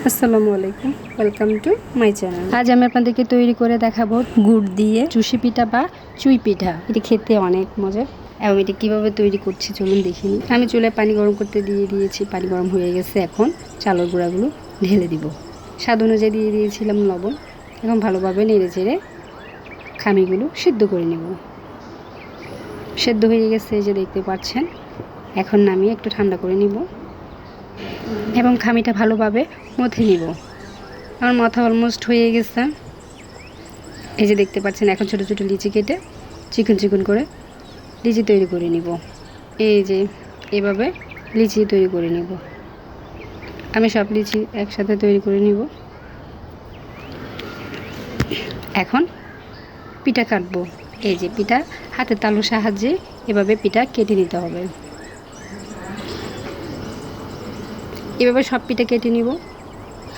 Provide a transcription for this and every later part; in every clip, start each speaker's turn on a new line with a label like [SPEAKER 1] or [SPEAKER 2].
[SPEAKER 1] আসসালামু আলাইকুম, welcome to my channel. আজ আমি আপনাদেরকে তৈরি করে দেখাবো গুড় দিয়ে চুষি পিঠা বা চুই পিঠা। এটি খেতে অনেক মজা এবং এটি কীভাবে তৈরি করছি চলুন দেখিনি। আমি চুলায় পানি গরম করতে দিয়ে দিয়েছি, পানি গরম হয়ে গেছে। এখন চালের গুঁড়াগুলো ঢেলে দিব। স্বাদ অনুযায়ী দিয়ে দিয়েছিলাম লবণ। এখন ভালোভাবে নেড়ে চেড়ে খামিগুলো সিদ্ধ করে নেব। সেদ্ধ হয়ে গেছে, এই যে দেখতে পাচ্ছেন। এখন নামিয়ে একটু ঠান্ডা করে নিব এবং খামিটা ভালোভাবে মথে নিব। আমার মাথা অলমোস্ট হয়ে গেছে, এই যে দেখতে পাচ্ছেন। এখন ছোটো ছোটো লিচি কেটে চিকন চিকন করে লিচি তৈরি করে নিব। এই যে এভাবে লিচি তৈরি করে নিব। আমি সব লিচি একসাথে তৈরি করে নিব। এখন পিঠা কাটবো। এই যে পিঠা হাতে তালুর সাহায্যে এভাবে পিঠা কেটে নিতে হবে। এভাবে সব পিঠা কেটে নিব।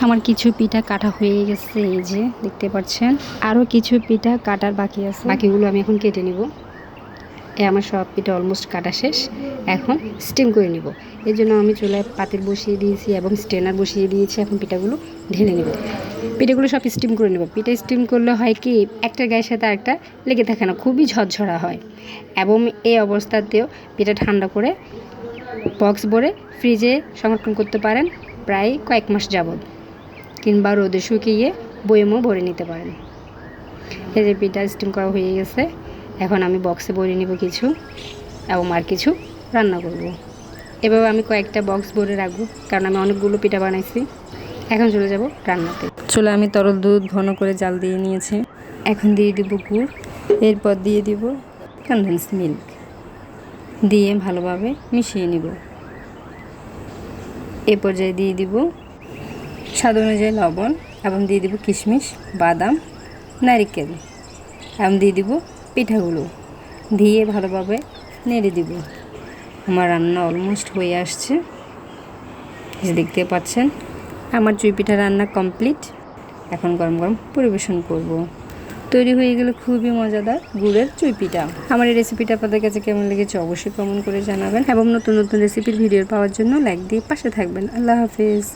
[SPEAKER 1] আমার কিছু পিঠা কাটা হয়ে গেছে, এই যে দেখতে পাচ্ছেন। আরও কিছু পিঠা কাটার বাকি আছে, বাকিগুলো আমি এখন কেটে নিব। আমার সব পিঠা অলমোস্ট কাটা শেষ। এখন স্টিম করে নিব। এই জন্য আমি চুলায় পাতিল বসিয়ে দিয়েছি এবং স্ট্রেনার বসিয়ে দিয়েছি। এখন পিঠাগুলো ঢেলে নেব। পিঠাগুলো সব স্টিম করে নেব। পিঠা স্টিম করলে হয় কি, একটার গায়ের সাথে আরেকটা লেগে থাকে না, খুবই ঝরঝরা হয়। এবং এই অবস্থাতেও পিঠা ঠান্ডা করে বক্স ভরে ফ্রিজে সংরক্ষণ করতে পারেন প্রায় কয়েক মাস যাবত, কিংবা রোদে শুকিয়ে বয়মও ভরে নিতে পারেন। এই যে পিঠা স্টিম করা হয়ে গেছে। এখন আমি বক্সে ভরে নিব কিছু এবং আর কিছু রান্না করব। এভাবে আমি কয়েকটা বক্স ভরে রাখবো, কারণ আমি অনেকগুলো পিঠা বানাইছি। এখন চলে যাব রান্নাতে। চলে আমি তরল দুধ ঘন করে জাল দিয়ে নিয়েছি। এখন দিয়ে দিব গুড়, এরপর দিয়ে দিব কনডেন্স মিল্ক, দিয়ে ভালোভাবে মিশিয়ে নিব। এ পর্যায়ে দিয়ে দিব স্বাদ অনুযায়ী লবণ এবং দিয়ে দিব কিশমিশ, বাদাম, নারকেল এবং দিয়ে দিব পিঠাগুলো, দিয়ে ভালোভাবে নেড়ে দিব। আমার রান্না অলমোস্ট হয়ে আসছে, দেখতে পাচ্ছেন। আমার চুই পিঠা রান্না কমপ্লিট। এখন গরম গরম পরিবেশন করব। তৈরি হয়ে গেলে খুবই মজাদার গুড়ের চুই পিঠা। আমার এই রেসিপিটা আপনাদের কাছে কেমন লেগেছে অবশ্যই কমেন্ট করে জানাবেন এবং নতুন নতুন রেসিপির ভিডিও পাওয়ার জন্য লাইক দিয়ে পাশে থাকবেন। আল্লাহ হাফেজ।